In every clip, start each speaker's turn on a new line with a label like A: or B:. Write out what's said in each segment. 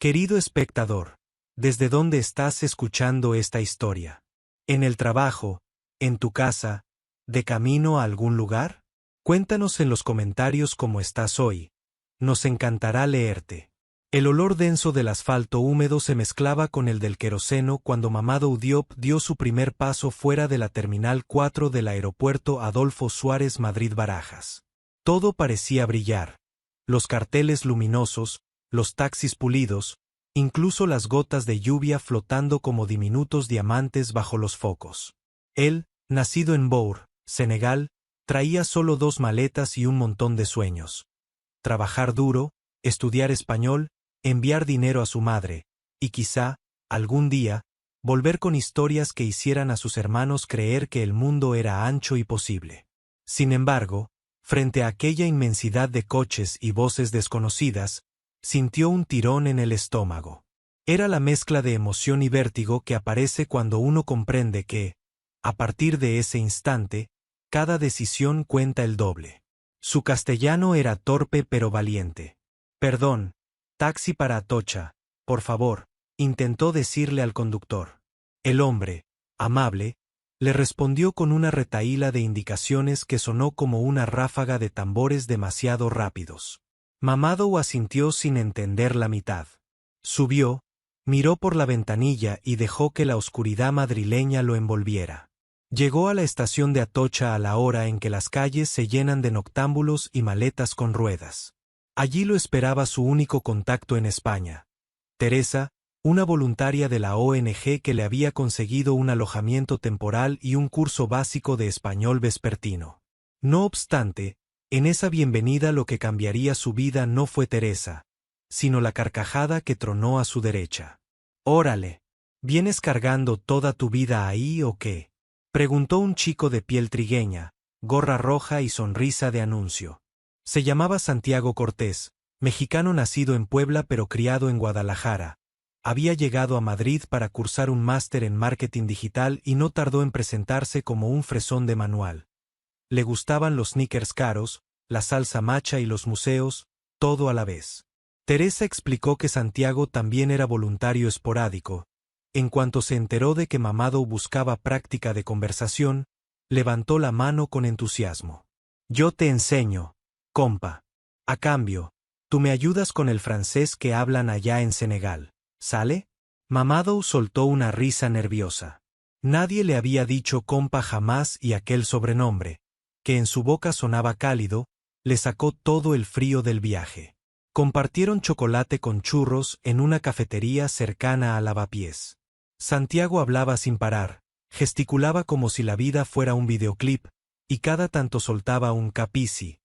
A: Querido espectador, ¿desde dónde estás escuchando esta historia? ¿En el trabajo? ¿En tu casa? ¿De camino a algún lugar? Cuéntanos en los comentarios cómo estás hoy. Nos encantará leerte. El olor denso del asfalto húmedo se mezclaba con el del queroseno cuando Mamadou Diop dio su primer paso fuera de la Terminal 4 del aeropuerto Adolfo Suárez Madrid-Barajas. Todo parecía brillar. Los carteles luminosos, los taxis pulidos, incluso las gotas de lluvia flotando como diminutos diamantes bajo los focos. Él, nacido en Bour, Senegal, traía solo 2 maletas y un montón de sueños. Trabajar duro, estudiar español, enviar dinero a su madre, y quizá, algún día, volver con historias que hicieran a sus hermanos creer que el mundo era ancho y posible. Sin embargo, frente a aquella inmensidad de coches y voces desconocidas, sintió un tirón en el estómago. Era la mezcla de emoción y vértigo que aparece cuando uno comprende que, a partir de ese instante, cada decisión cuenta el doble. Su castellano era torpe pero valiente. «Perdón, taxi para Atocha, por favor», intentó decirle al conductor. El hombre, amable, le respondió con una retahíla de indicaciones que sonó como una ráfaga de tambores demasiado rápidos. Mamadou asintió sin entender la mitad. Subió, miró por la ventanilla y dejó que la oscuridad madrileña lo envolviera. Llegó a la estación de Atocha a la hora en que las calles se llenan de noctámbulos y maletas con ruedas. Allí lo esperaba su único contacto en España. Teresa, una voluntaria de la ONG que le había conseguido un alojamiento temporal y un curso básico de español vespertino. No obstante, en esa bienvenida lo que cambiaría su vida no fue Teresa, sino la carcajada que tronó a su derecha. «Órale, ¿vienes cargando toda tu vida ahí o qué?», preguntó un chico de piel trigueña, gorra roja y sonrisa de anuncio. Se llamaba Santiago Cortés, mexicano nacido en Puebla pero criado en Guadalajara. Había llegado a Madrid para cursar un máster en marketing digital y no tardó en presentarse como un fresón de manual. Le gustaban los sneakers caros, la salsa macha y los museos, todo a la vez. Teresa explicó que Santiago también era voluntario esporádico. En cuanto se enteró de que Mamadou buscaba práctica de conversación, levantó la mano con entusiasmo. «Yo te enseño, compa. A cambio, tú me ayudas con el francés que hablan allá en Senegal, ¿sale?». Mamadou soltó una risa nerviosa. Nadie le había dicho compa jamás y aquel sobrenombre, que en su boca sonaba cálido, le sacó todo el frío del viaje. Compartieron chocolate con churros en una cafetería cercana a Lavapiés. Santiago hablaba sin parar, gesticulaba como si la vida fuera un videoclip, y cada tanto soltaba un capisci,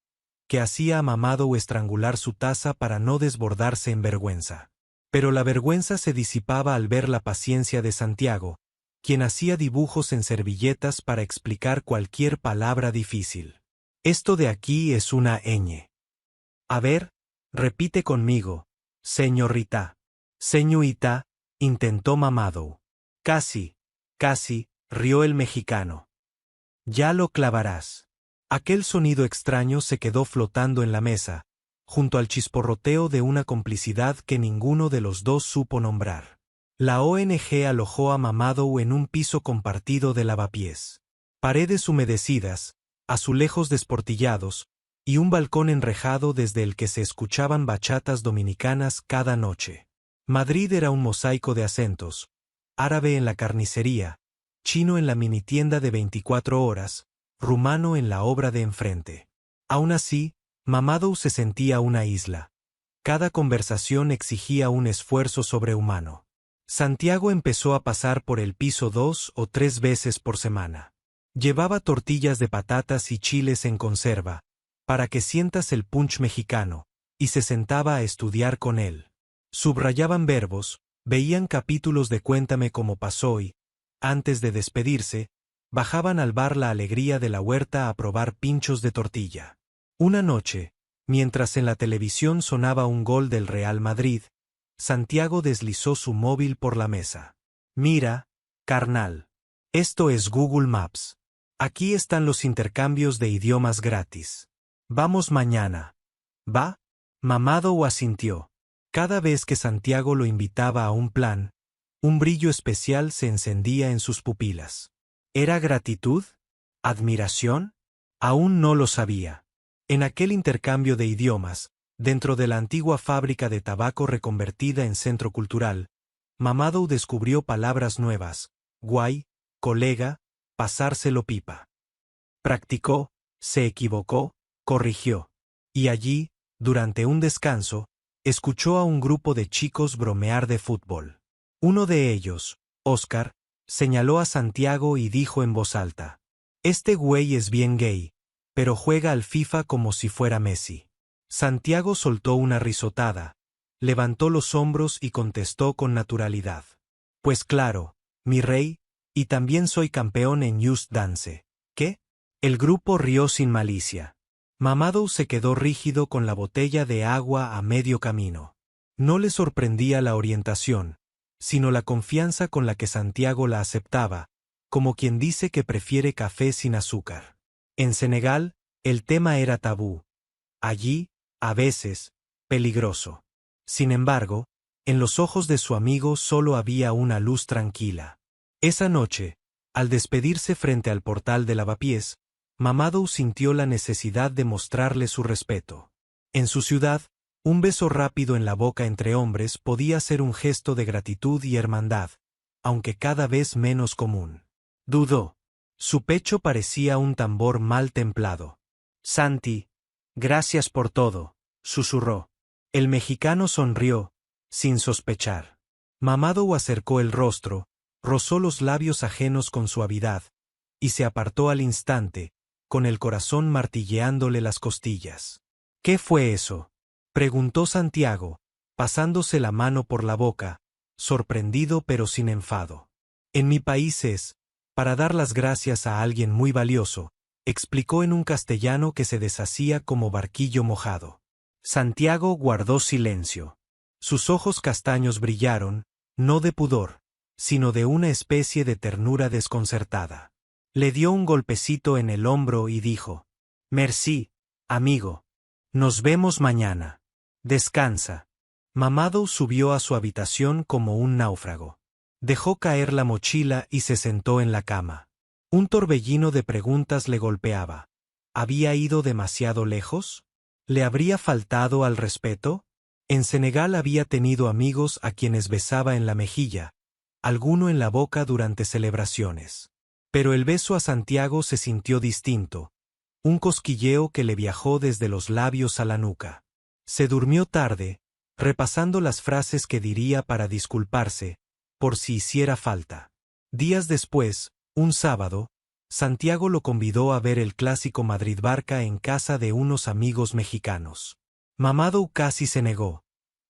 A: que hacía a Mamadou estrangular su taza para no desbordarse en vergüenza. Pero la vergüenza se disipaba al ver la paciencia de Santiago, quien hacía dibujos en servilletas para explicar cualquier palabra difícil. «Esto de aquí es una ñ. A ver, repite conmigo, señorita». «Señorita», intentó Mamadou. «Casi, casi», rió el mexicano. «Ya lo clavarás». Aquel sonido extraño se quedó flotando en la mesa, junto al chisporroteo de una complicidad que ninguno de los dos supo nombrar. La ONG alojó a Mamadou en un piso compartido de Lavapiés. Paredes humedecidas, azulejos desportillados, y un balcón enrejado desde el que se escuchaban bachatas dominicanas cada noche. Madrid era un mosaico de acentos: árabe en la carnicería, chino en la minitienda de 24 horas, rumano en la obra de enfrente. Aún así, Mamadou se sentía una isla. Cada conversación exigía un esfuerzo sobrehumano. Santiago empezó a pasar por el piso 2 o 3 veces por semana. Llevaba tortillas de patatas y chiles en conserva, para que sientas el punch mexicano, y se sentaba a estudiar con él. Subrayaban verbos, veían capítulos de Cuéntame cómo pasó y, antes de despedirse, bajaban al bar La Alegría de la Huerta a probar pinchos de tortilla. Una noche, mientras en la televisión sonaba un gol del Real Madrid, Santiago deslizó su móvil por la mesa. «Mira, carnal. Esto es Google Maps. Aquí están los intercambios de idiomas gratis. Vamos mañana». «¿Va?». Mamadou asintió. Cada vez que Santiago lo invitaba a un plan, un brillo especial se encendía en sus pupilas. ¿Era gratitud? ¿Admiración? Aún no lo sabía. En aquel intercambio de idiomas, dentro de la antigua fábrica de tabaco reconvertida en centro cultural, Mamadou descubrió palabras nuevas: guay, colega, pasárselo pipa. Practicó, se equivocó, corrigió. Y allí, durante un descanso, escuchó a un grupo de chicos bromear de fútbol. Uno de ellos, Oscar, señaló a Santiago y dijo en voz alta: «Este güey es bien gay, pero juega al FIFA como si fuera Messi». Santiago soltó una risotada, levantó los hombros y contestó con naturalidad: «Pues claro, mi rey, y también soy campeón en Just Dance». ¿Qué? El grupo rió sin malicia. Mamadou se quedó rígido con la botella de agua a medio camino. No le sorprendía la orientación, sino la confianza con la que Santiago la aceptaba, como quien dice que prefiere café sin azúcar. En Senegal, el tema era tabú. Allí, a veces, peligroso. Sin embargo, en los ojos de su amigo solo había una luz tranquila. Esa noche, al despedirse frente al portal de Lavapiés, Mamadou sintió la necesidad de mostrarle su respeto. En su ciudad, un beso rápido en la boca entre hombres podía ser un gesto de gratitud y hermandad, aunque cada vez menos común. Dudó. Su pecho parecía un tambor mal templado. «Santi, gracias por todo», susurró. El mexicano sonrió, sin sospechar. Mamadou acercó el rostro, rozó los labios ajenos con suavidad, y se apartó al instante, con el corazón martilleándole las costillas. «¿Qué fue eso?», preguntó Santiago, pasándose la mano por la boca, sorprendido pero sin enfado. «En mi país es, para dar las gracias a alguien muy valioso», explicó en un castellano que se deshacía como barquillo mojado. Santiago guardó silencio. Sus ojos castaños brillaron, no de pudor, sino de una especie de ternura desconcertada. Le dio un golpecito en el hombro y dijo: «Merci, amigo. Nos vemos mañana. Descansa». Mamadou subió a su habitación como un náufrago. Dejó caer la mochila y se sentó en la cama. Un torbellino de preguntas le golpeaba. ¿Había ido demasiado lejos? ¿Le habría faltado al respeto? En Senegal había tenido amigos a quienes besaba en la mejilla, alguno en la boca durante celebraciones. Pero el beso a Santiago se sintió distinto, un cosquilleo que le viajó desde los labios a la nuca. Se durmió tarde, repasando las frases que diría para disculparse, por si hiciera falta. Días después, un sábado, Santiago lo convidó a ver el clásico Madrid-Barça en casa de unos amigos mexicanos. Mamadou casi se negó.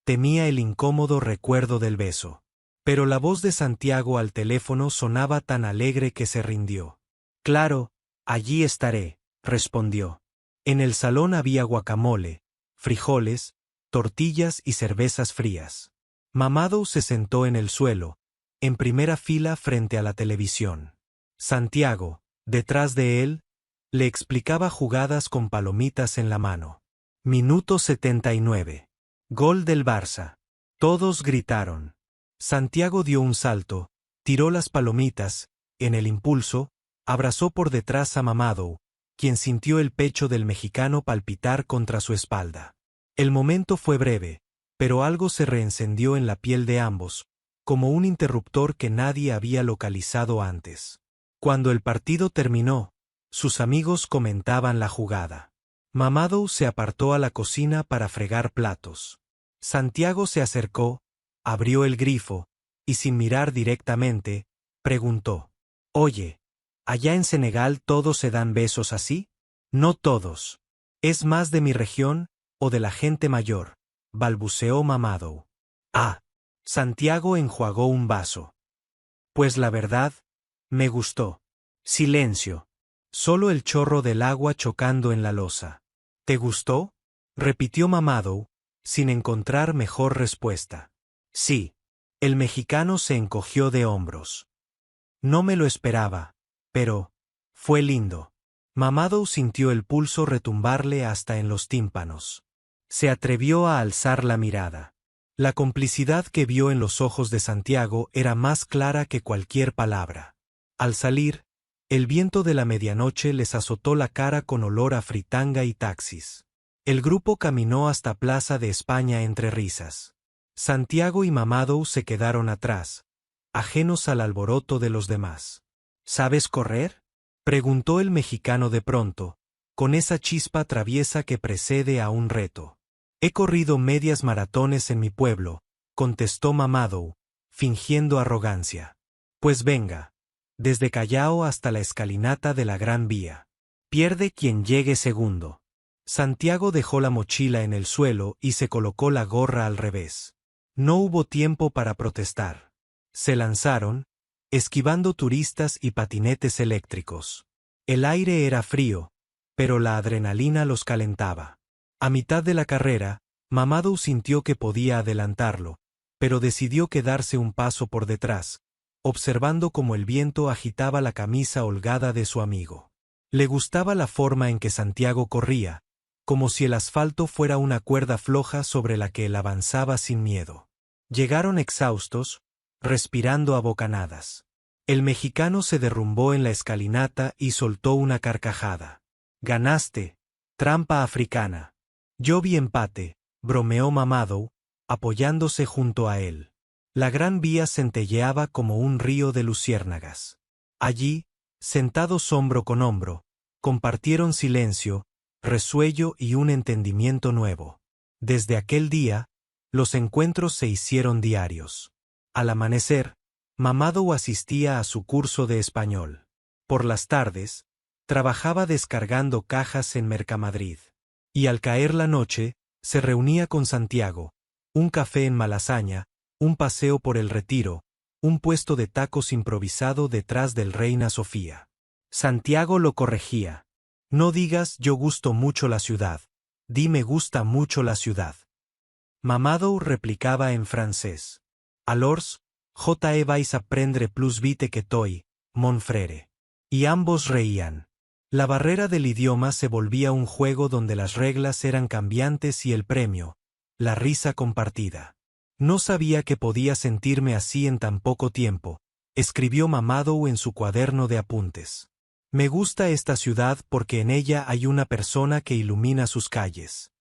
A: Temía el incómodo recuerdo del beso. Pero la voz de Santiago al teléfono sonaba tan alegre que se rindió. «Claro, allí estaré», respondió. En el salón había guacamole, frijoles, tortillas y cervezas frías. Mamadou se sentó en el suelo, en primera fila frente a la televisión. Santiago, detrás de él, le explicaba jugadas con palomitas en la mano. Minuto 79. Gol del Barça. Todos gritaron. Santiago dio un salto, tiró las palomitas, en el impulso, abrazó por detrás a Mamadou, quien sintió el pecho del mexicano palpitar contra su espalda. El momento fue breve, pero algo se reencendió en la piel de ambos, como un interruptor que nadie había localizado antes. Cuando el partido terminó, sus amigos comentaban la jugada. Mamadou se apartó a la cocina para fregar platos. Santiago se acercó, abrió el grifo, y sin mirar directamente, preguntó: «Oye, ¿allá en Senegal todos se dan besos así?» «No todos. Es más de mi región, o de la gente mayor», balbuceó Mamadou. «Ah». Santiago enjuagó un vaso. «Pues la verdad, me gustó». Silencio. Solo el chorro del agua chocando en la loza. «¿Te gustó?», repitió Mamadou, sin encontrar mejor respuesta. «Sí». El mexicano se encogió de hombros. «No me lo esperaba, pero fue lindo». Mamadou sintió el pulso retumbarle hasta en los tímpanos. Se atrevió a alzar la mirada. La complicidad que vio en los ojos de Santiago era más clara que cualquier palabra. Al salir, el viento de la medianoche les azotó la cara con olor a fritanga y taxis. El grupo caminó hasta Plaza de España entre risas. Santiago y Mamadou se quedaron atrás, ajenos al alboroto de los demás. ¿Sabes correr?, preguntó el mexicano de pronto, con esa chispa traviesa que precede a un reto. He corrido medias maratones en mi pueblo, contestó Mamadou, fingiendo arrogancia. Pues venga, desde Callao hasta la escalinata de la Gran Vía. Pierde quien llegue segundo. Santiago dejó la mochila en el suelo y se colocó la gorra al revés. No hubo tiempo para protestar. Se lanzaron, esquivando turistas y patinetes eléctricos. El aire era frío, pero la adrenalina los calentaba. A mitad de la carrera, Mamadou sintió que podía adelantarlo, pero decidió quedarse un paso por detrás, observando cómo el viento agitaba la camisa holgada de su amigo. Le gustaba la forma en que Santiago corría, como si el asfalto fuera una cuerda floja sobre la que él avanzaba sin miedo. Llegaron exhaustos, respirando a bocanadas. El mexicano se derrumbó en la escalinata y soltó una carcajada. «Ganaste, trampa africana». «Yo vi empate», bromeó Mamadou, apoyándose junto a él. La Gran Vía centelleaba como un río de luciérnagas. Allí, sentados hombro con hombro, compartieron silencio, resuello y un entendimiento nuevo. Desde aquel día, los encuentros se hicieron diarios. Al amanecer, Mamadou asistía a su curso de español. Por las tardes, trabajaba descargando cajas en Mercamadrid. Y al caer la noche, se reunía con Santiago, un café en Malasaña, un paseo por el Retiro, un puesto de tacos improvisado detrás del Reina Sofía. Santiago lo corregía. «No digas yo gusto mucho la ciudad, di me gusta mucho la ciudad». Mamadou replicaba en francés. «Alors, je vais apprendre plus vite que toi, mon frère». Y ambos reían. La barrera del idioma se volvía un juego donde las reglas eran cambiantes y el premio, la risa compartida. «No sabía que podía sentirme así en tan poco tiempo», escribió Mamadou en su cuaderno de apuntes. «Me gusta esta ciudad porque en ella hay una persona que ilumina sus calles».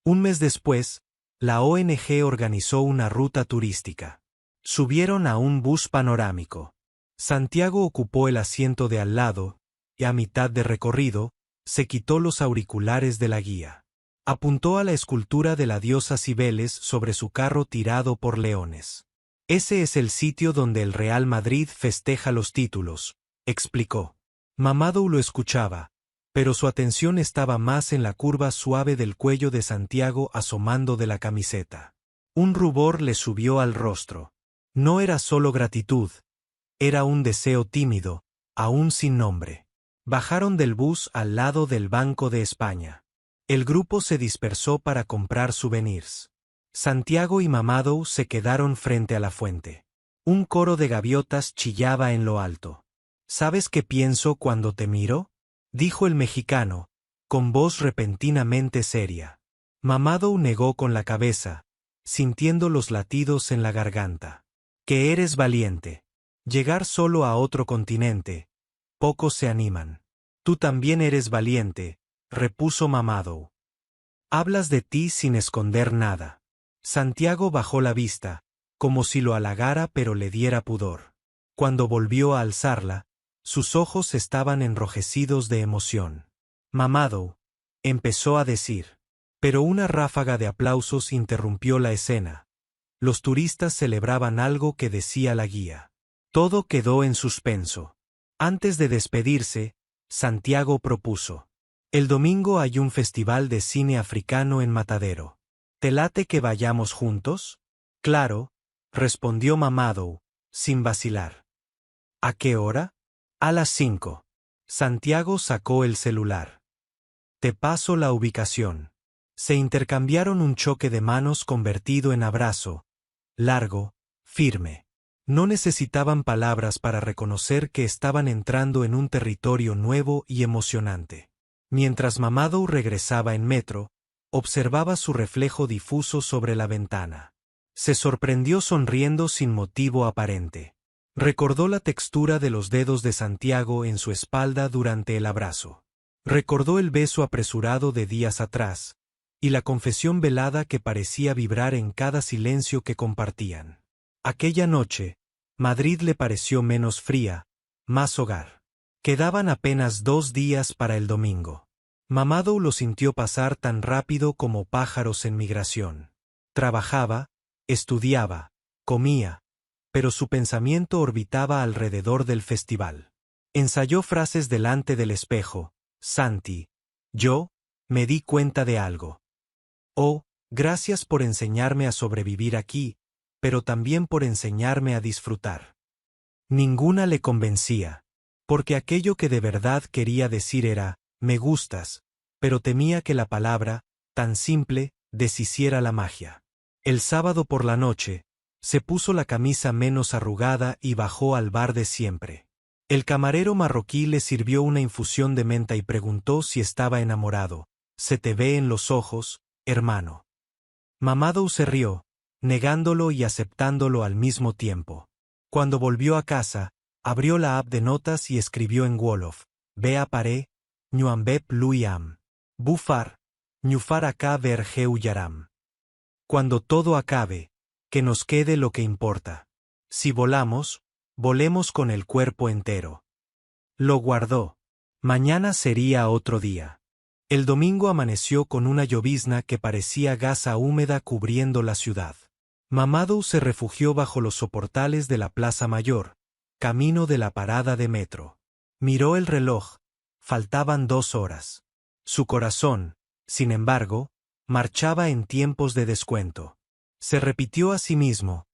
A: Un mes después, la ONG organizó una ruta turística. Subieron a un bus panorámico. Santiago ocupó el asiento de al lado, y a mitad de recorrido, se quitó los auriculares de la guía. Apuntó a la escultura de la diosa Cibeles sobre su carro tirado por leones. «Ese es el sitio donde el Real Madrid festeja los títulos», explicó. Mamadou lo escuchaba, pero su atención estaba más en la curva suave del cuello de Santiago asomando de la camiseta. Un rubor le subió al rostro. No era solo gratitud, era un deseo tímido, aún sin nombre. Bajaron del bus al lado del Banco de España. El grupo se dispersó para comprar souvenirs. Santiago y Mamadou se quedaron frente a la fuente. Un coro de gaviotas chillaba en lo alto. «¿Sabes qué pienso cuando te miro?», dijo el mexicano, con voz repentinamente seria. Mamadou negó con la cabeza, sintiendo los latidos en la garganta. «Que eres valiente. Llegar solo a otro continente. Pocos se animan». «Tú también eres valiente», repuso Mamadou. «Hablas de ti sin esconder nada». Santiago bajó la vista, como si lo halagara pero le diera pudor. Cuando volvió a alzarla, sus ojos estaban enrojecidos de emoción. «Mamadou», empezó a decir. Pero una ráfaga de aplausos interrumpió la escena. Los turistas celebraban algo que decía la guía. Todo quedó en suspenso. Antes de despedirse, Santiago propuso: «El domingo hay un festival de cine africano en Matadero. ¿Te late que vayamos juntos?». «Claro», respondió Mamadou, sin vacilar. «¿A qué hora?». «A las 5». Santiago sacó el celular. «Te paso la ubicación». Se intercambiaron un choque de manos convertido en abrazo, largo, firme. No necesitaban palabras para reconocer que estaban entrando en un territorio nuevo y emocionante. Mientras Mamadou regresaba en metro, observaba su reflejo difuso sobre la ventana. Se sorprendió sonriendo sin motivo aparente. Recordó la textura de los dedos de Santiago en su espalda durante el abrazo. Recordó el beso apresurado de días atrás, y la confesión velada que parecía vibrar en cada silencio que compartían. Aquella noche, Madrid le pareció menos fría, más hogar. Quedaban apenas 2 días para el domingo. Mamadou lo sintió pasar tan rápido como pájaros en migración. Trabajaba, estudiaba, comía, pero su pensamiento orbitaba alrededor del festival. Ensayó frases delante del espejo. Santi, yo, me di cuenta de algo. Oh, gracias por enseñarme a sobrevivir aquí, pero también por enseñarme a disfrutar. Ninguna le convencía, porque aquello que de verdad quería decir era, me gustas, pero temía que la palabra, tan simple, deshiciera la magia. El sábado por la noche, se puso la camisa menos arrugada y bajó al bar de siempre. El camarero marroquí le sirvió una infusión de menta y preguntó si estaba enamorado. Se te ve en los ojos, hermano. Mamadou se rió, negándolo y aceptándolo al mismo tiempo. Cuando volvió a casa, abrió la app de notas y escribió en Wolof, Bea paré, Ñuambep Luyam. Bufar, Ñufar acá vergeu yaram. Cuando todo acabe, que nos quede lo que importa. Si volamos, volemos con el cuerpo entero. Lo guardó. Mañana sería otro día. El domingo amaneció con una llovizna que parecía gasa húmeda cubriendo la ciudad. Mamadou se refugió bajo los soportales de la Plaza Mayor, camino de la parada de metro. Miró el reloj. Faltaban 2 horas. Su corazón, sin embargo, marchaba en tiempos de descuento. Se repitió a sí mismo,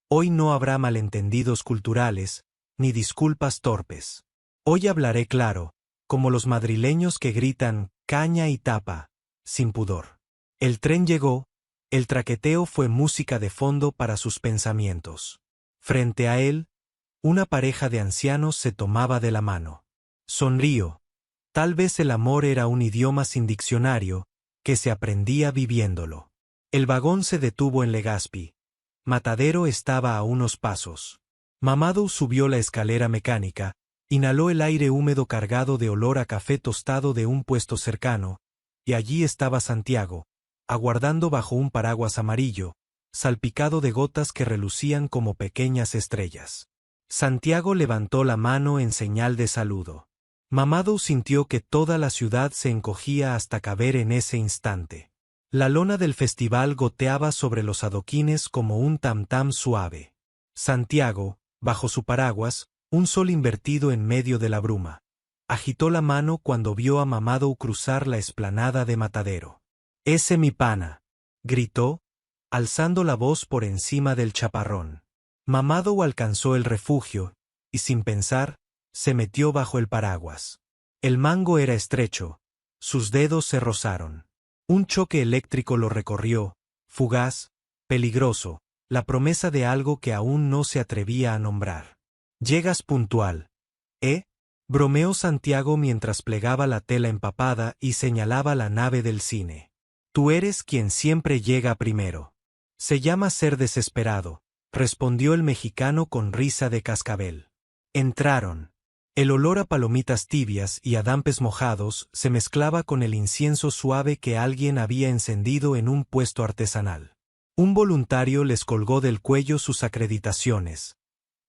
A: hoy no habrá malentendidos culturales, ni disculpas torpes. Hoy hablaré claro, como los madrileños que gritan, caña y tapa, sin pudor. El tren llegó, el traqueteo fue música de fondo para sus pensamientos. Frente a él, una pareja de ancianos se tomaba de la mano. Sonrió. Tal vez el amor era un idioma sin diccionario, que se aprendía viviéndolo. El vagón se detuvo en Legazpi. Matadero estaba a unos pasos. Mamadou subió la escalera mecánica, inhaló el aire húmedo cargado de olor a café tostado de un puesto cercano, y allí estaba Santiago, aguardando bajo un paraguas amarillo, salpicado de gotas que relucían como pequeñas estrellas. Santiago levantó la mano en señal de saludo. Mamadou sintió que toda la ciudad se encogía hasta caber en ese instante. La lona del festival goteaba sobre los adoquines como un tam-tam suave. Santiago, bajo su paraguas, un sol invertido en medio de la bruma, agitó la mano cuando vio a Mamadou cruzar la explanada de Matadero. «Ese mi pana», gritó, alzando la voz por encima del chaparrón. Mamadou alcanzó el refugio, y sin pensar, se metió bajo el paraguas. El mango era estrecho, sus dedos se rozaron. Un choque eléctrico lo recorrió, fugaz, peligroso, la promesa de algo que aún no se atrevía a nombrar. «Llegas puntual, ¿eh?», bromeó Santiago mientras plegaba la tela empapada y señalaba la nave del cine. «Tú eres quien siempre llega primero». «Se llama ser desesperado», respondió el mexicano con risa de cascabel. Entraron. El olor a palomitas tibias y a dampes mojados se mezclaba con el incienso suave que alguien había encendido en un puesto artesanal. Un voluntario les colgó del cuello sus acreditaciones.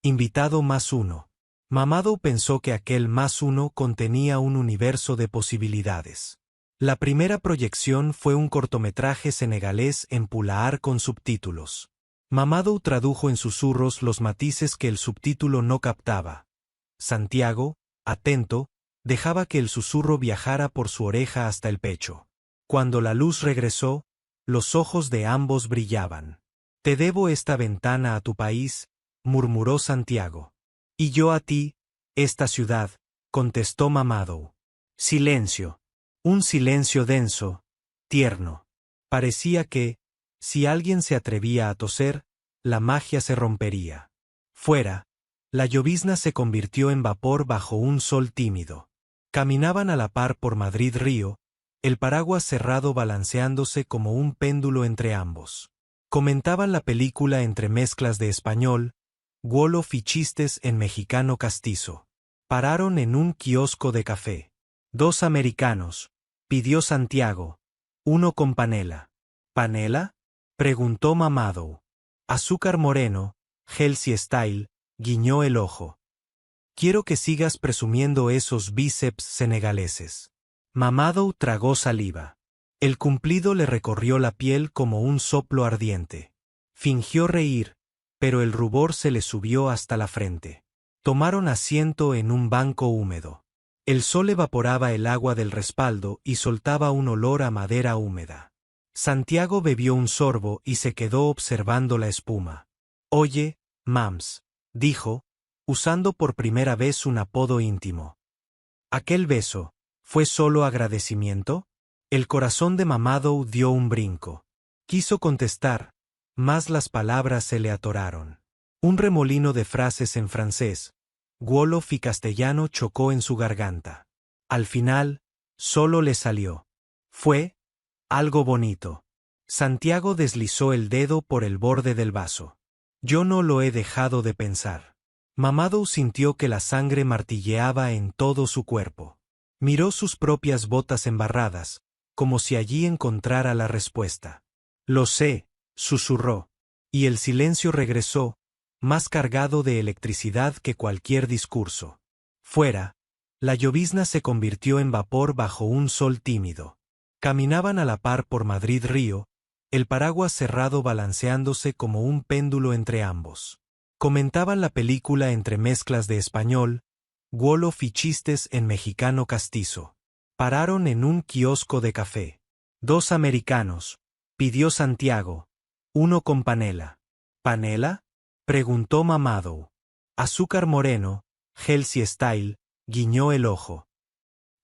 A: Invitado +1. Mamadou pensó que aquel +1 contenía un universo de posibilidades. La primera proyección fue un cortometraje senegalés en Pulaar con subtítulos. Mamadou tradujo en susurros los matices que el subtítulo no captaba. Santiago, atento, dejaba que el susurro viajara por su oreja hasta el pecho. Cuando la luz regresó, los ojos de ambos brillaban. «Te debo esta ventana a tu país», murmuró Santiago. «Y yo a ti, esta ciudad», contestó Mamadou. Silencio. Un silencio denso, tierno. Parecía que, si alguien se atrevía a toser, la magia se rompería. Fuera, la llovizna se convirtió en vapor bajo un sol tímido. Caminaban a la par por Madrid-Río, el paraguas cerrado balanceándose como un péndulo entre ambos. Comentaban la película entre mezclas de español, Wolof y chistes en mexicano castizo. Pararon en un kiosco de café. 2 americanos, pidió Santiago. Uno con panela. ¿Panela?, preguntó Mamadou. Azúcar moreno, healthy style, guiñó el ojo. Quiero que sigas presumiendo esos bíceps senegaleses. Mamadou tragó saliva. El cumplido le recorrió la piel como un soplo ardiente. Fingió reír, pero el rubor se le subió hasta la frente. Tomaron asiento en un banco húmedo. El sol evaporaba el agua del respaldo y soltaba un olor a madera húmeda. Santiago bebió un sorbo y se quedó observando la espuma. Oye, Mams, dijo, usando por primera vez un apodo íntimo. ¿Aquel beso fue solo agradecimiento? El corazón de Mamadou dio un brinco. Quiso contestar, mas las palabras se le atoraron. Un remolino de frases en francés, wolof y castellano chocó en su garganta. Al final, solo le salió. Fue algo bonito. Santiago deslizó el dedo por el borde del vaso. Yo no lo he dejado de pensar. Mamadou sintió que la sangre martilleaba en todo su cuerpo. Miró sus propias botas embarradas, como si allí encontrara la respuesta. Lo sé, susurró, y el silencio regresó, más cargado de electricidad que cualquier discurso. Fuera, la llovizna se convirtió en vapor bajo un sol tímido. Caminaban a la par por Madrid Río, el paraguas cerrado balanceándose como un péndulo entre ambos. Comentaban la película entre mezclas de español, wolof y chistes en mexicano castizo. Pararon en un kiosco de café. 2 americanos, pidió Santiago. Uno con panela. ¿Panela?, preguntó Mamadou. Azúcar moreno, healthy style, guiñó el ojo.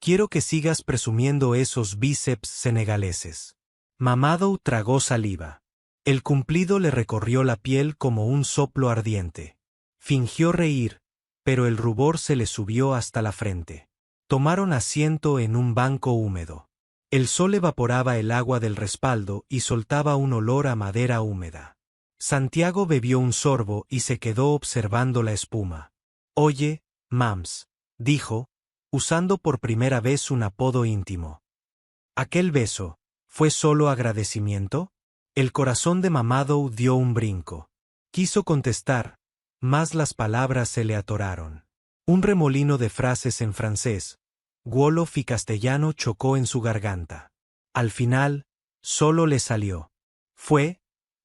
A: Quiero que sigas presumiendo esos bíceps senegaleses. Mamadou tragó saliva. El cumplido le recorrió la piel como un soplo ardiente. Fingió reír, pero el rubor se le subió hasta la frente. Tomaron asiento en un banco húmedo. El sol evaporaba el agua del respaldo y soltaba un olor a madera húmeda. Santiago bebió un sorbo y se quedó observando la espuma. Oye, Mams, dijo, usando por primera vez un apodo íntimo. ¿Aquel beso fue solo agradecimiento? El corazón de Mamadou dio un brinco. Quiso contestar, mas las palabras se le atoraron. Un remolino de frases en francés, wolof y castellano chocó en su garganta. Al final, solo le salió. Fue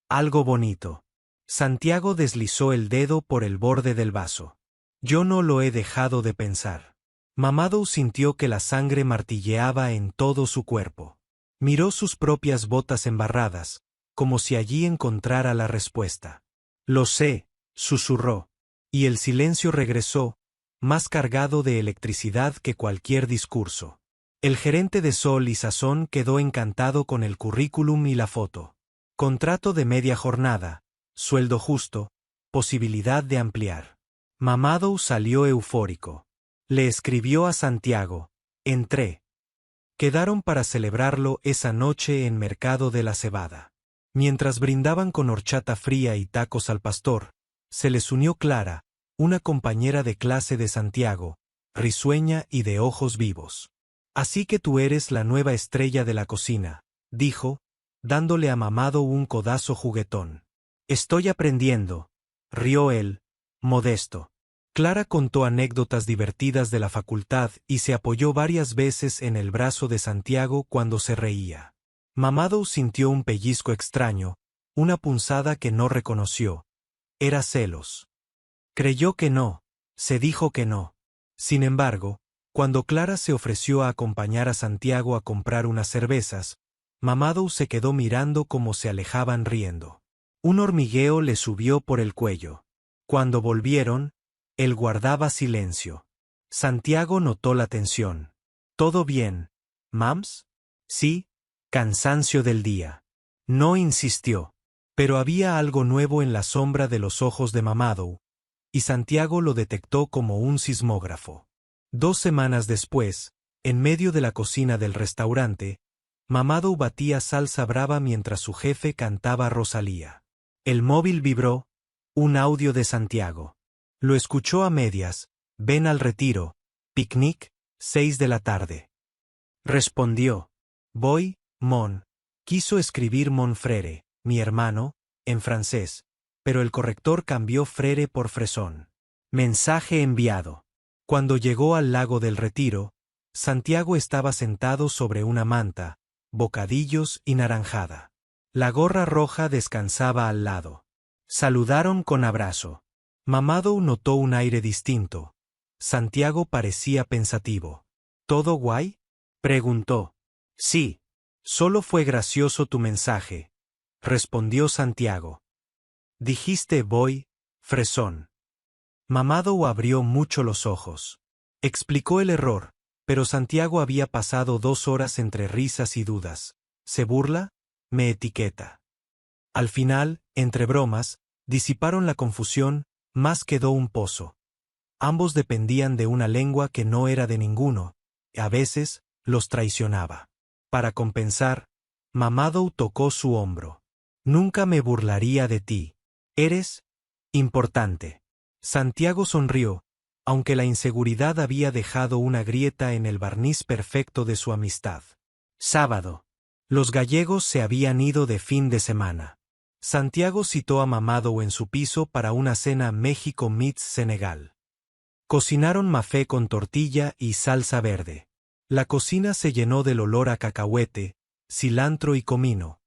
A: algo bonito. Santiago deslizó el dedo por el borde del vaso. Yo no lo he dejado de pensar. Mamadou sintió que la sangre martilleaba en todo su cuerpo. Miró sus propias botas embarradas, como si allí encontrara la respuesta. Lo sé, susurró, y el silencio regresó, más cargado de electricidad que cualquier discurso. El gerente de Sol y Sazón quedó encantado con el currículum y la foto. Contrato de media jornada, sueldo justo, posibilidad de ampliar. Mamadou salió eufórico. Le escribió a Santiago, entré. Quedaron para celebrarlo esa noche en Mercado de la Cebada. Mientras brindaban con horchata fría y tacos al pastor, se les unió Clara, una compañera de clase de Santiago, risueña y de ojos vivos. Así que tú eres la nueva estrella de la cocina, dijo, dándole a Mamadou un codazo juguetón. Estoy aprendiendo, rió él, modesto. Clara contó anécdotas divertidas de la facultad y se apoyó varias veces en el brazo de Santiago cuando se reía. Mamadou sintió un pellizco extraño, una punzada que no reconoció. Era celos. Creyó que no, se dijo que no. Sin embargo, cuando Clara se ofreció a acompañar a Santiago a comprar unas cervezas, Mamadou se quedó mirando cómo se alejaban riendo. Un hormigueo le subió por el cuello. Cuando volvieron, él guardaba silencio. Santiago notó la tensión. ¿Todo bien, Mams? Sí, cansancio del día. No insistió. Pero había algo nuevo en la sombra de los ojos de Mamadou, y Santiago lo detectó como un sismógrafo. 2 semanas después, en medio de la cocina del restaurante, Mamadou batía salsa brava mientras su jefe cantaba Rosalía. El móvil vibró, un audio de Santiago. Lo escuchó a medias, ven al retiro, picnic, 6 de la tarde. Respondió, voy, mon. Quiso escribir mon frere, mi hermano, en francés, pero el corrector cambió frere por fresón. Mensaje enviado. Cuando llegó al lago del Retiro, Santiago estaba sentado sobre una manta, bocadillos y naranjada. La gorra roja descansaba al lado. Saludaron con abrazo. Mamadou notó un aire distinto. Santiago parecía pensativo. ¿Todo guay? Preguntó. Sí. Solo fue gracioso tu mensaje, respondió Santiago. Dijiste voy, fresón. Mamadou abrió mucho los ojos. Explicó el error, pero Santiago había pasado 2 horas entre risas y dudas. ¿Se burla? Me etiqueta. Al final, entre bromas, disiparon la confusión, más quedó un pozo. Ambos dependían de una lengua que no era de ninguno, y a veces, los traicionaba. Para compensar, Mamadou tocó su hombro. Nunca me burlaría de ti. Eres importante. Santiago sonrió, aunque la inseguridad había dejado una grieta en el barniz perfecto de su amistad. Sábado. Los gallegos se habían ido de fin de semana. Santiago citó a Mamadou en su piso para una cena México meets Senegal. Cocinaron mafé con tortilla y salsa verde. La cocina se llenó del olor a cacahuete, cilantro y comino.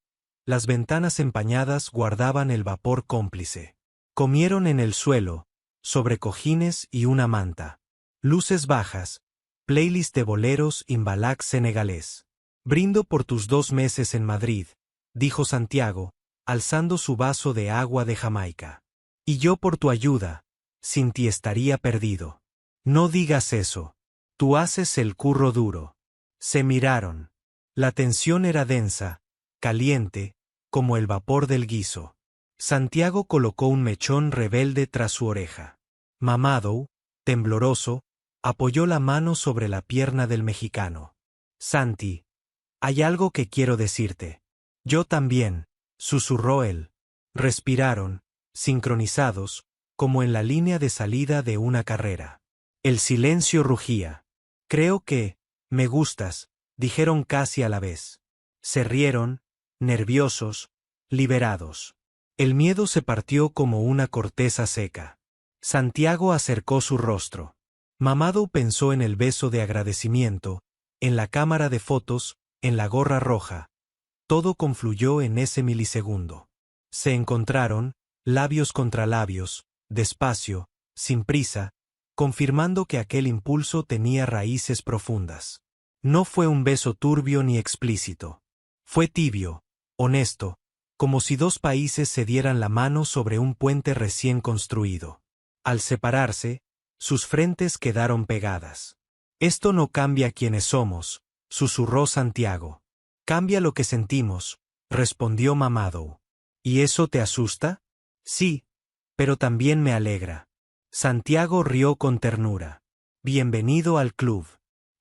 A: Las ventanas empañadas guardaban el vapor cómplice. Comieron en el suelo, sobre cojines y una manta. Luces bajas, playlist de boleros imbalac senegalés. Brindo por tus 2 meses en Madrid, dijo Santiago, alzando su vaso de agua de Jamaica. Y yo por tu ayuda, sin ti estaría perdido. No digas eso. Tú haces el curro duro. Se miraron. La tensión era densa, caliente, como el vapor del guiso. Santiago colocó un mechón rebelde tras su oreja. Mamadou, tembloroso, apoyó la mano sobre la pierna del mexicano. Santi, hay algo que quiero decirte. Yo también, susurró él. Respiraron, sincronizados, como en la línea de salida de una carrera. El silencio rugía. Creo que, me gustas, dijeron casi a la vez. Se rieron, nerviosos, liberados. El miedo se partió como una corteza seca. Santiago acercó su rostro. Mamadou pensó en el beso de agradecimiento, en la cámara de fotos, en la gorra roja. Todo confluyó en ese milisegundo. Se encontraron, labios contra labios, despacio, sin prisa, confirmando que aquel impulso tenía raíces profundas. No fue un beso turbio ni explícito. Fue tibio, honesto, como si 2 países se dieran la mano sobre un puente recién construido. Al separarse, sus frentes quedaron pegadas. Esto no cambia quiénes somos, susurró Santiago. Cambia lo que sentimos, respondió Mamadou. ¿Y eso te asusta? Sí, pero también me alegra. Santiago rió con ternura. Bienvenido al club.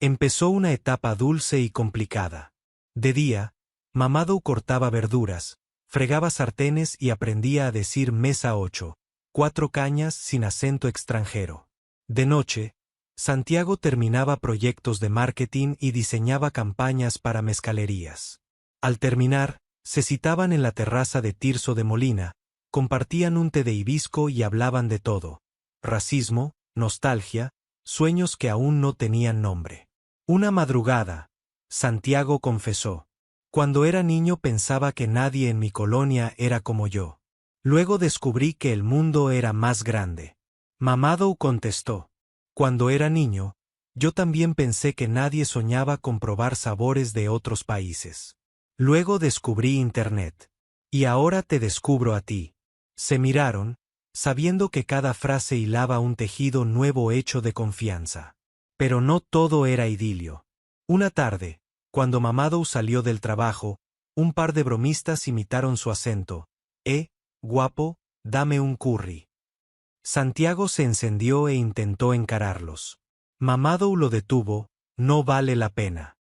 A: Empezó una etapa dulce y complicada. De día, Mamadou cortaba verduras, fregaba sartenes y aprendía a decir mesa 8, 4 cañas sin acento extranjero. De noche, Santiago terminaba proyectos de marketing y diseñaba campañas para mezcalerías. Al terminar, se citaban en la terraza de Tirso de Molina, compartían un té de hibisco y hablaban de todo. Racismo, nostalgia, sueños que aún no tenían nombre. Una madrugada, Santiago confesó. Cuando era niño pensaba que nadie en mi colonia era como yo. Luego descubrí que el mundo era más grande. Mamadou contestó. Cuando era niño, yo también pensé que nadie soñaba con probar sabores de otros países. Luego descubrí Internet. Y ahora te descubro a ti. Se miraron, sabiendo que cada frase hilaba un tejido nuevo hecho de confianza. Pero no todo era idilio. Una tarde, cuando Mamadou salió del trabajo, un par de bromistas imitaron su acento. Guapo, dame un curry. Santiago se encendió e intentó encararlos. Mamadou lo detuvo, no vale la pena.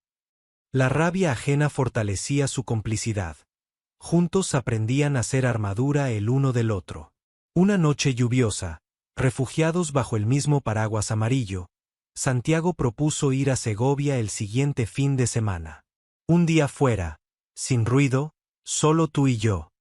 A: La rabia ajena fortalecía su complicidad. Juntos aprendían a hacer armadura el uno del otro. Una noche lluviosa, refugiados bajo el mismo paraguas amarillo, Santiago propuso ir a Segovia el siguiente fin de semana. Un día fuera, sin ruido, solo tú y yo.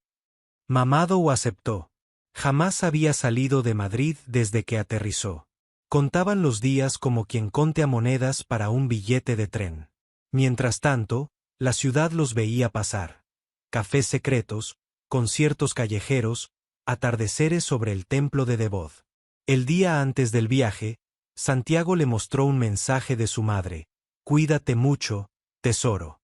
A: Mamadou aceptó. Jamás había salido de Madrid desde que aterrizó. Contaban los días como quien contea monedas para un billete de tren. Mientras tanto, la ciudad los veía pasar. Cafés secretos, conciertos callejeros, atardeceres sobre el templo de Devot. El día antes del viaje, Santiago le mostró un mensaje de su madre: «Cuídate mucho, tesoro».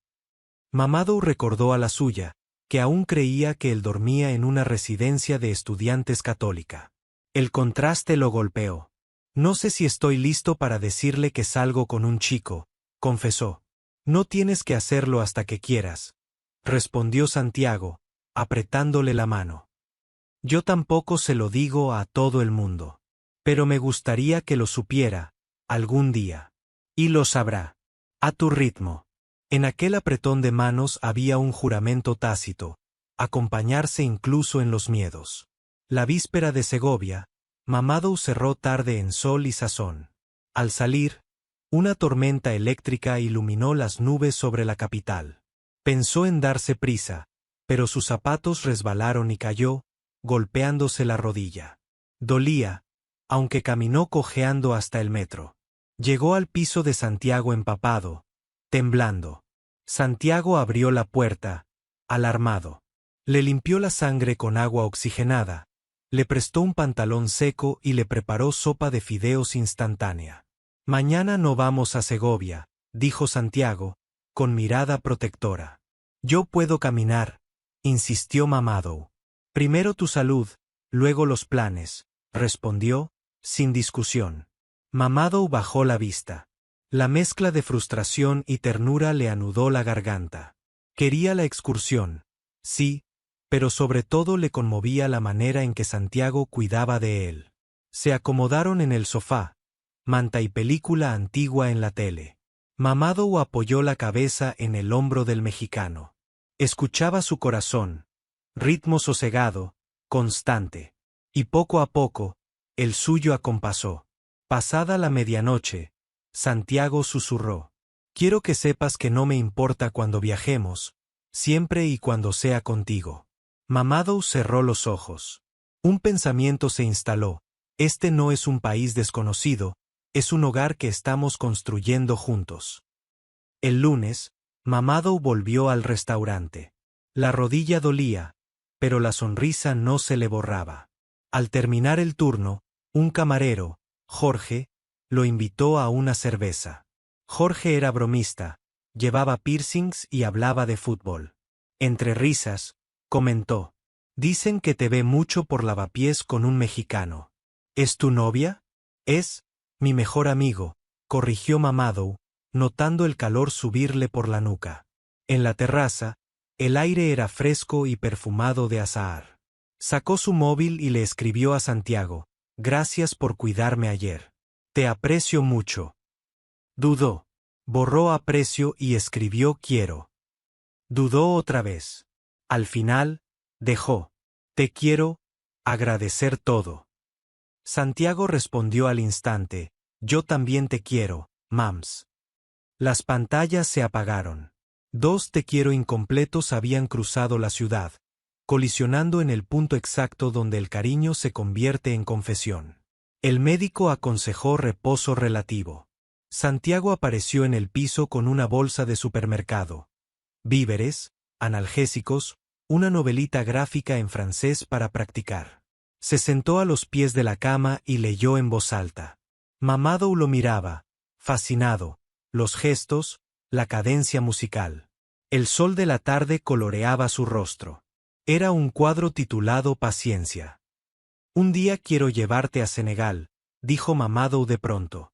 A: Mamadou recordó a la suya, que aún creía que él dormía en una residencia de estudiantes católica. El contraste lo golpeó. «No sé si estoy listo para decirle que salgo con un chico», confesó. «No tienes que hacerlo hasta que quieras», respondió Santiago, apretándole la mano. «Yo tampoco se lo digo a todo el mundo. Pero me gustaría que lo supiera, algún día. Y lo sabrá. A tu ritmo». En aquel apretón de manos había un juramento tácito, acompañarse incluso en los miedos. La víspera de Segovia, Mamadou cerró tarde en Sol y Sazón. Al salir, una tormenta eléctrica iluminó las nubes sobre la capital. Pensó en darse prisa, pero sus zapatos resbalaron y cayó, golpeándose la rodilla. Dolía, aunque caminó cojeando hasta el metro. Llegó al piso de Santiago empapado, temblando. Santiago abrió la puerta, alarmado. Le limpió la sangre con agua oxigenada, le prestó un pantalón seco y le preparó sopa de fideos instantánea. «Mañana no vamos a Segovia», dijo Santiago, con mirada protectora. «Yo puedo caminar», insistió Mamadou. «Primero tu salud, luego los planes», respondió, sin discusión. Mamadou bajó la vista. La mezcla de frustración y ternura le anudó la garganta. Quería la excursión, sí, pero sobre todo le conmovía la manera en que Santiago cuidaba de él. Se acomodaron en el sofá, manta y película antigua en la tele. Mamadou apoyó la cabeza en el hombro del mexicano. Escuchaba su corazón, ritmo sosegado, constante. Y poco a poco, el suyo acompasó. Pasada la medianoche, Santiago susurró: «Quiero que sepas que no me importa cuando viajemos, siempre y cuando sea contigo». Mamadou cerró los ojos. Un pensamiento se instaló: «Este no es un país desconocido, es un hogar que estamos construyendo juntos». El lunes, Mamadou volvió al restaurante. La rodilla dolía, pero la sonrisa no se le borraba. Al terminar el turno, un camarero, Jorge, lo invitó a una cerveza. Jorge era bromista, llevaba piercings y hablaba de fútbol. Entre risas, comentó: «Dicen que te ve mucho por Lavapiés con un mexicano». «¿Es tu novia?» «Es mi mejor amigo», corrigió Mamadou, notando el calor subirle por la nuca. En la terraza, el aire era fresco y perfumado de azahar. Sacó su móvil y le escribió a Santiago: «Gracias por cuidarme ayer. Te aprecio mucho». Dudó. Borró aprecio y escribió quiero. Dudó otra vez. Al final, dejó: «Te quiero, agradecer todo». Santiago respondió al instante: «Yo también te quiero, Mams». Las pantallas se apagaron. Dos te quiero incompletos habían cruzado la ciudad, colisionando en el punto exacto donde el cariño se convierte en confesión. El médico aconsejó reposo relativo. Santiago apareció en el piso con una bolsa de supermercado, víveres, analgésicos, una novelita gráfica en francés para practicar. Se sentó a los pies de la cama y leyó en voz alta. Mamadou lo miraba, fascinado, los gestos, la cadencia musical. El sol de la tarde coloreaba su rostro. Era un cuadro titulado Paciencia. «Un día quiero llevarte a Senegal», dijo Mamadou de pronto,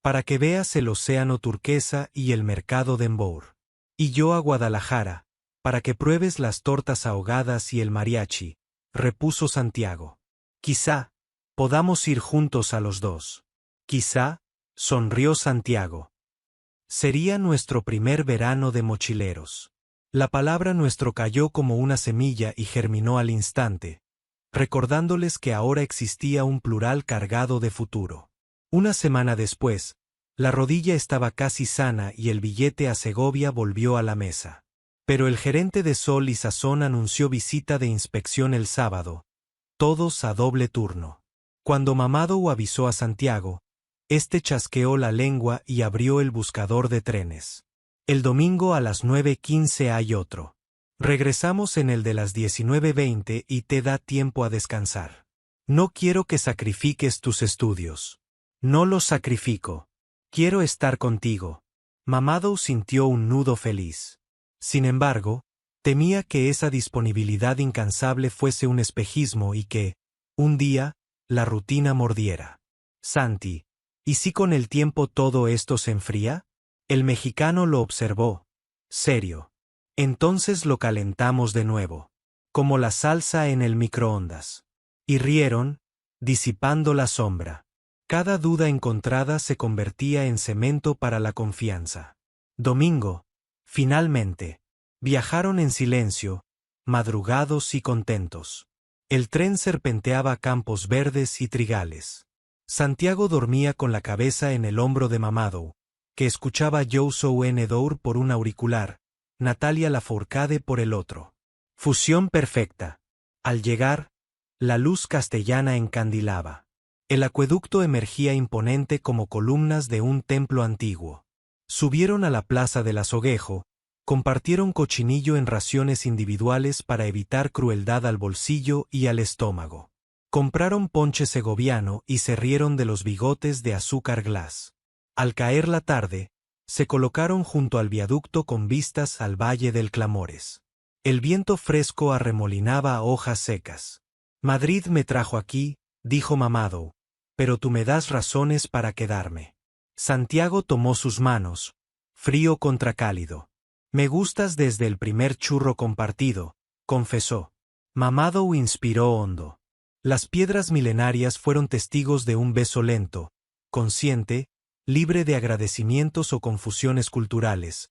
A: «para que veas el océano turquesa y el mercado de Mbour. Y yo a Guadalajara, para que pruebes las tortas ahogadas y el mariachi», repuso Santiago. «Quizá podamos ir juntos a los dos». «Quizá», sonrió Santiago. Sería nuestro primer verano de mochileros. La palabra nuestro cayó como una semilla y germinó al instante, recordándoles que ahora existía un plural cargado de futuro. Una semana después, la rodilla estaba casi sana y el billete a Segovia volvió a la mesa. Pero el gerente de Sol y Sazón anunció visita de inspección el sábado, todos a doble turno. Cuando Mamadou avisó a Santiago, este chasqueó la lengua y abrió el buscador de trenes. El domingo a las 9:15 hay otro. Regresamos en el de las 19:20 y te da tiempo a descansar. No quiero que sacrifiques tus estudios. No los sacrifico. Quiero estar contigo. Mamadou sintió un nudo feliz. Sin embargo, temía que esa disponibilidad incansable fuese un espejismo y que, un día, la rutina mordiera. Santi, ¿y si con el tiempo todo esto se enfría? El mexicano lo observó. Serio. Entonces lo calentamos de nuevo. Como la salsa en el microondas. Y rieron, disipando la sombra. Cada duda encontrada se convertía en cemento para la confianza. Domingo, finalmente. Viajaron en silencio, madrugados y contentos. El tren serpenteaba campos verdes y trigales. Santiago dormía con la cabeza en el hombro de Mamadou, que escuchaba Youssou N'Dour por un auricular, Natalia Lafourcade por el otro. Fusión perfecta. Al llegar, la luz castellana encandilaba. El acueducto emergía imponente como columnas de un templo antiguo. Subieron a la plaza del Azoguejo, compartieron cochinillo en raciones individuales para evitar crueldad al bolsillo y al estómago. Compraron ponche segoviano y se rieron de los bigotes de azúcar glass. Al caer la tarde, se colocaron junto al viaducto con vistas al Valle del Clamores. El viento fresco arremolinaba hojas secas. Madrid me trajo aquí, dijo Mamadou, pero tú me das razones para quedarme. Santiago tomó sus manos, frío contra cálido. Me gustas desde el primer churro compartido, confesó. Mamadou inspiró hondo. Las piedras milenarias fueron testigos de un beso lento, consciente, libre de agradecimientos o confusiones culturales.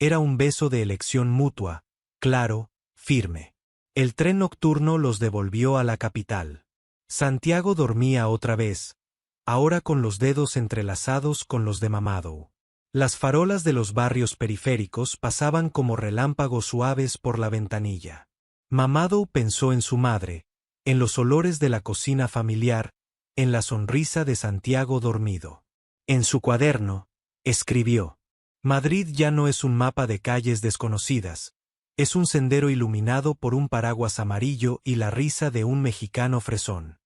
A: Era un beso de elección mutua, claro, firme. El tren nocturno los devolvió a la capital. Santiago dormía otra vez, ahora con los dedos entrelazados con los de Mamadou. Las farolas de los barrios periféricos pasaban como relámpagos suaves por la ventanilla. Mamadou pensó en su madre, en los olores de la cocina familiar, en la sonrisa de Santiago dormido. En su cuaderno, escribió: Madrid ya no es un mapa de calles desconocidas, es un sendero iluminado por un paraguas amarillo y la risa de un mexicano fresón.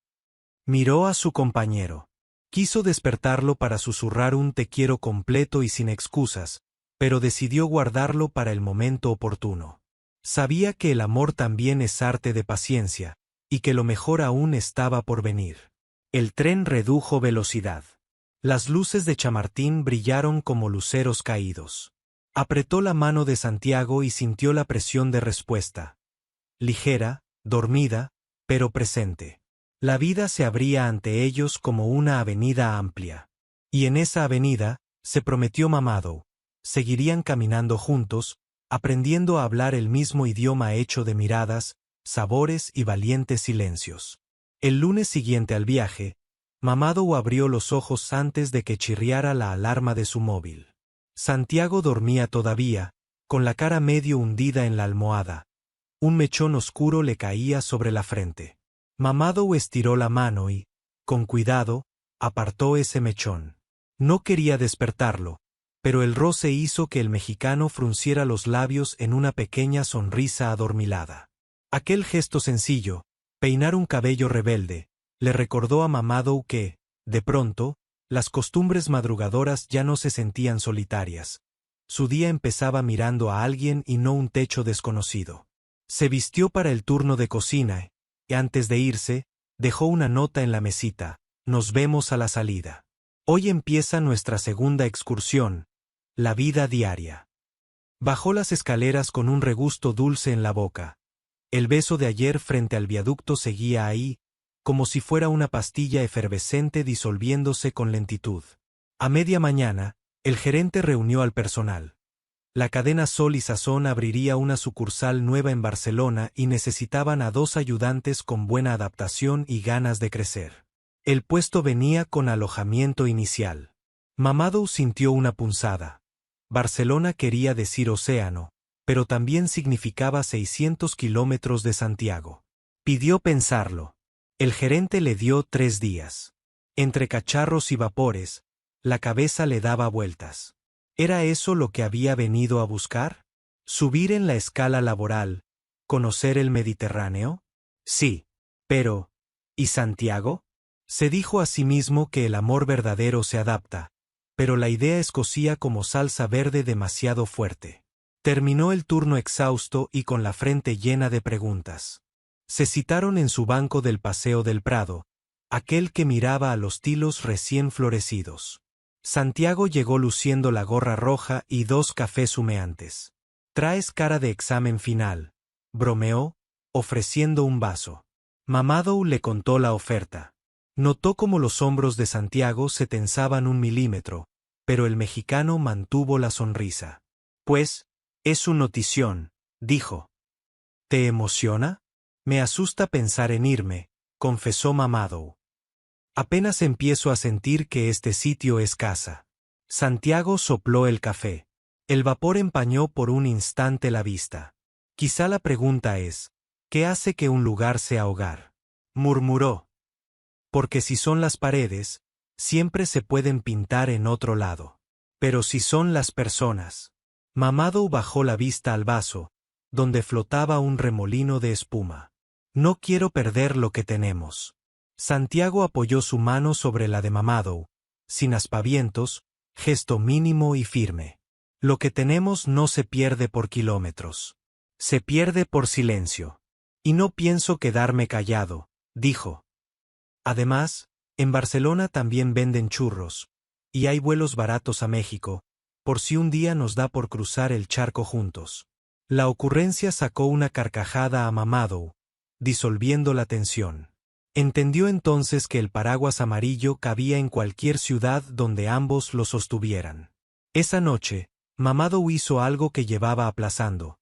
A: Miró a su compañero. Quiso despertarlo para susurrar un te quiero completo y sin excusas, pero decidió guardarlo para el momento oportuno. Sabía que el amor también es arte de paciencia, y que lo mejor aún estaba por venir. El tren redujo velocidad. Las luces de Chamartín brillaron como luceros caídos. Apretó la mano de Santiago y sintió la presión de respuesta. Ligera, dormida, pero presente. La vida se abría ante ellos como una avenida amplia. Y en esa avenida, se prometió Mamadou, seguirían caminando juntos, aprendiendo a hablar el mismo idioma hecho de miradas, sabores y valientes silencios. El lunes siguiente al viaje, Mamadou abrió los ojos antes de que chirriara la alarma de su móvil. Santiago dormía todavía, con la cara medio hundida en la almohada. Un mechón oscuro le caía sobre la frente. Mamadou estiró la mano y, con cuidado, apartó ese mechón. No quería despertarlo, pero el roce hizo que el mexicano frunciera los labios en una pequeña sonrisa adormilada. Aquel gesto sencillo, peinar un cabello rebelde, le recordó a Mamadou que, de pronto, las costumbres madrugadoras ya no se sentían solitarias. Su día empezaba mirando a alguien y no un techo desconocido. Se vistió para el turno de cocina, y antes de irse, dejó una nota en la mesita: nos vemos a la salida. Hoy empieza nuestra segunda excursión, la vida diaria. Bajó las escaleras con un regusto dulce en la boca. El beso de ayer frente al viaducto seguía ahí, como si fuera una pastilla efervescente disolviéndose con lentitud. A media mañana, El gerente reunió al personal. La cadena Sol y Sazón abriría una sucursal nueva en Barcelona y necesitaban a 2 ayudantes con buena adaptación y ganas de crecer. El puesto venía con alojamiento inicial. Mamadou sintió una punzada. Barcelona quería decir océano, pero también significaba 600 kilómetros de Santiago. Pidió pensarlo. El gerente le dio 3 días. Entre cacharros y vapores, la cabeza le daba vueltas. ¿Era eso lo que había venido a buscar? ¿Subir en la escala laboral? ¿Conocer el Mediterráneo? Sí. Pero, ¿y Santiago? Se dijo a sí mismo que el amor verdadero se adapta, pero la idea escocía como salsa verde demasiado fuerte. Terminó el turno exhausto y con la frente llena de preguntas. Se citaron en su banco del Paseo del Prado, aquel que miraba a los tilos recién florecidos. Santiago llegó luciendo la gorra roja y 2 cafés humeantes. «¿Traes cara de examen final?», bromeó, ofreciendo un vaso. Mamadou le contó la oferta. Notó cómo los hombros de Santiago se tensaban 1 milímetro, pero el mexicano mantuvo la sonrisa. «Pues, es un notición», dijo. «¿Te emociona? Me asusta pensar en irme», confesó Mamadou. «Apenas empiezo a sentir que este sitio es casa». Santiago sopló el café. El vapor empañó por un instante la vista. «Quizá la pregunta es, ¿qué hace que un lugar sea hogar?», murmuró. «Porque si son las paredes, siempre se pueden pintar en otro lado. Pero si son las personas». Mamadou bajó la vista al vaso, donde flotaba un remolino de espuma. «No quiero perder lo que tenemos». Santiago apoyó su mano sobre la de Mamadou, sin aspavientos, gesto mínimo y firme. «Lo que tenemos no se pierde por kilómetros. Se pierde por silencio. Y no pienso quedarme callado», dijo. «Además, en Barcelona también venden churros, y hay vuelos baratos a México, por si un día nos da por cruzar el charco juntos». La ocurrencia sacó una carcajada a Mamadou, disolviendo la tensión. Entendió entonces que el paraguas amarillo cabía en cualquier ciudad donde ambos lo sostuvieran. Esa noche, Mamadou hizo algo que llevaba aplazando.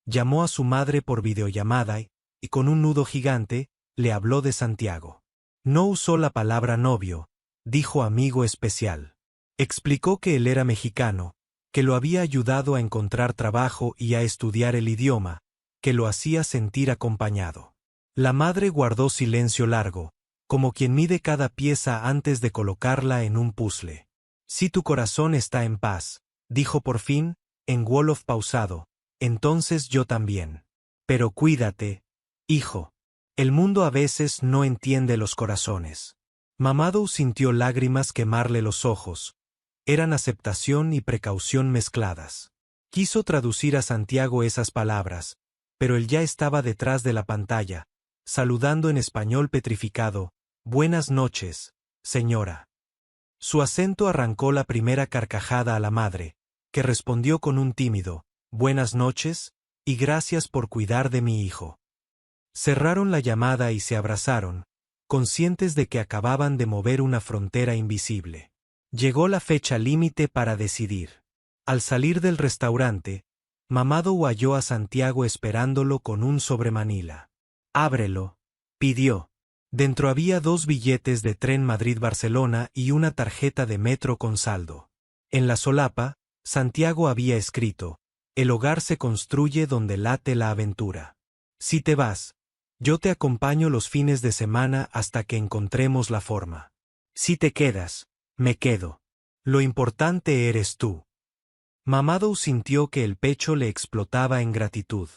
A: Llamó a su madre por videollamada y con un nudo gigante, le habló de Santiago. No usó la palabra novio, dijo amigo especial. Explicó que él era mexicano, que lo había ayudado a encontrar trabajo y a estudiar el idioma, que lo hacía sentir acompañado. La madre guardó silencio largo, como quien mide cada pieza antes de colocarla en un puzzle. «Si tu corazón está en paz», dijo por fin, en wolof pausado, «entonces yo también. Pero cuídate, hijo. El mundo a veces no entiende los corazones». Mamadou sintió lágrimas quemarle los ojos. Eran aceptación y precaución mezcladas. Quiso traducir a Santiago esas palabras, pero él ya estaba detrás de la pantalla, saludando en español petrificado: «Buenas noches, señora». Su acento arrancó la primera carcajada a la madre, que respondió con un tímido «Buenas noches, y gracias por cuidar de mi hijo». Cerraron la llamada y se abrazaron, conscientes de que acababan de mover una frontera invisible. Llegó la fecha límite para decidir. Al salir del restaurante, Mamadou halló a Santiago esperándolo con un sobremanila. «Ábrelo», pidió. Dentro había 2 billetes de tren Madrid-Barcelona y una tarjeta de metro con saldo. En la solapa, Santiago había escrito: «El hogar se construye donde late la aventura. Si te vas, yo te acompaño los fines de semana hasta que encontremos la forma. Si te quedas, me quedo. Lo importante eres tú». Mamadou sintió que el pecho le explotaba en gratitud.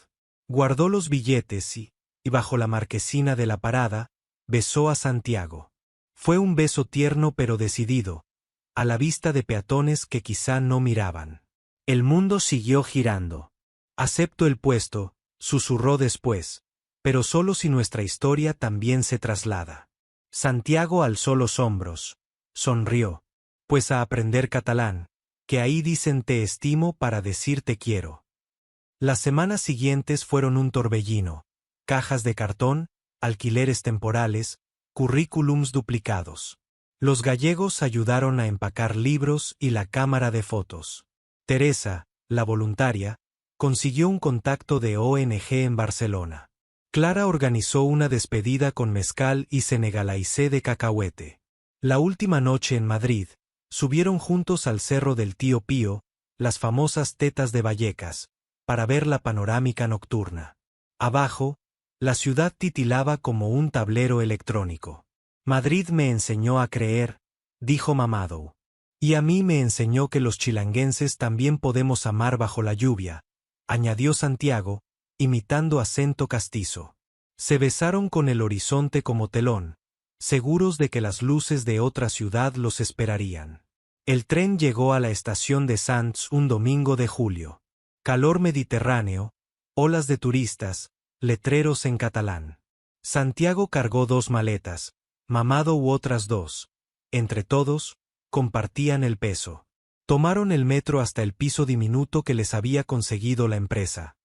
A: Guardó los billetes y bajo la marquesina de la parada, besó a Santiago. Fue un beso tierno pero decidido, a la vista de peatones que quizá no miraban. El mundo siguió girando. «Acepto el puesto», susurró después, «pero solo si nuestra historia también se traslada». Santiago alzó los hombros. Sonrió. «Pues a aprender catalán, que ahí dicen te estimo para decir te quiero». Las semanas siguientes fueron un torbellino. Cajas de cartón, alquileres temporales, currículums duplicados. Los gallegos ayudaron a empacar libros y la cámara de fotos. Teresa, la voluntaria, consiguió un contacto de ONG en Barcelona. Clara organizó una despedida con mezcal y senegalaicé de cacahuete. La última noche en Madrid, subieron juntos al Cerro del Tío Pío, las famosas Tetas de Vallecas, para ver la panorámica nocturna. Abajo, la ciudad titilaba como un tablero electrónico. Madrid me enseñó a creer, dijo Mamadou. Y a mí me enseñó que los chilanguenses también podemos amar bajo la lluvia, añadió Santiago, imitando acento castizo. Se besaron con el horizonte como telón, seguros de que las luces de otra ciudad los esperarían. El tren llegó a la estación de Sants un domingo de julio. Calor mediterráneo, olas de turistas, letreros en catalán. Santiago cargó 2 maletas, Mamadou otras 2. Entre todos, compartían el peso. Tomaron el metro hasta el piso diminuto que les había conseguido la empresa.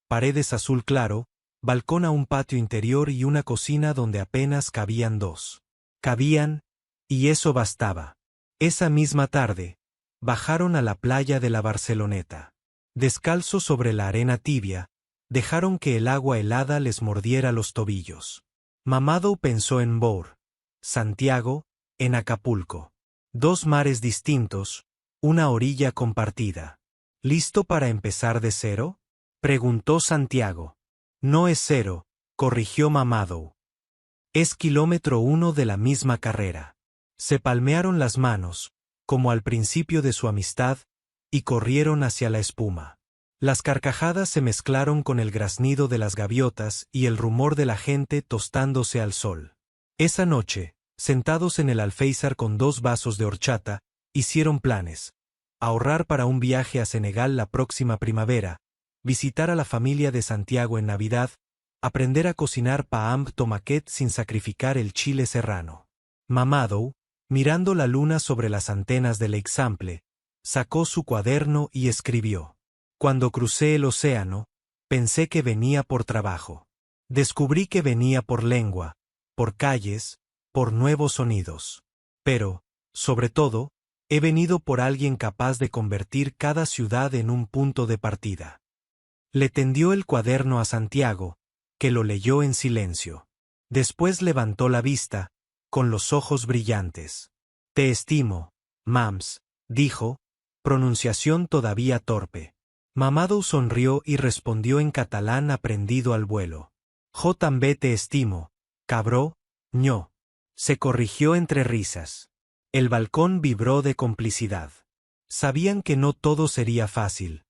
A: Paredes azul claro, balcón a un patio interior y una cocina donde apenas cabían 2. Cabían, y eso bastaba. Esa misma tarde, bajaron a la playa de la Barceloneta. Descalzos sobre la arena tibia, dejaron que el agua helada les mordiera los tobillos. Mamadou pensó en Bour, Santiago, en Acapulco. 2 mares distintos, una orilla compartida. ¿Listo para empezar de cero?, preguntó Santiago. No es cero, corrigió Mamadou. Es kilómetro 1 de la misma carrera. Se palmearon las manos, como al principio de su amistad, y corrieron hacia la espuma. Las carcajadas se mezclaron con el graznido de las gaviotas y el rumor de la gente tostándose al sol. Esa noche, sentados en el alféizar con 2 vasos de horchata, hicieron planes. Ahorrar para un viaje a Senegal la próxima primavera, visitar a la familia de Santiago en Navidad, aprender a cocinar paam tomaquet sin sacrificar el chile serrano. Mamadou, mirando la luna sobre las antenas del Example, sacó su cuaderno y escribió. Cuando crucé el océano, pensé que venía por trabajo. Descubrí que venía por lengua, por calles, por nuevos sonidos. Pero, sobre todo, he venido por alguien capaz de convertir cada ciudad en un punto de partida. Le tendió el cuaderno a Santiago, que lo leyó en silencio. Después levantó la vista, con los ojos brillantes. Te estimo, Mams, dijo, pronunciación todavía torpe. Mamadou sonrió y respondió en catalán aprendido al vuelo. Jo també te estimo, cabró, ño. Se corrigió entre risas. El balcón vibró de complicidad. Sabían que no todo sería fácil.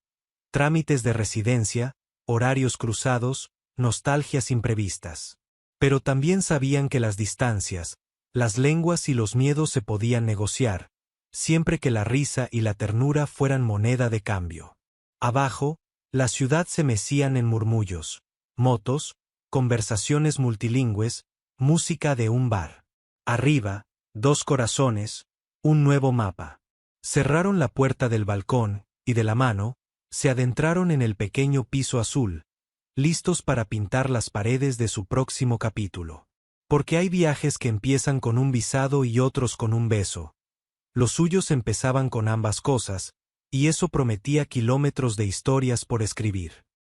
A: Trámites de residencia, horarios cruzados, nostalgias imprevistas. Pero también sabían que las distancias, las lenguas y los miedos se podían negociar, siempre que la risa y la ternura fueran moneda de cambio. Abajo, la ciudad se mecían en murmullos, motos, conversaciones multilingües, música de un bar. Arriba, 2 corazones, un nuevo mapa. Cerraron la puerta del balcón, y de la mano, se adentraron en el pequeño piso azul, listos para pintar las paredes de su próximo capítulo. Porque hay viajes que empiezan con un visado y otros con un beso. Los suyos empezaban con ambas cosas, y eso prometía kilómetros de historias por escribir.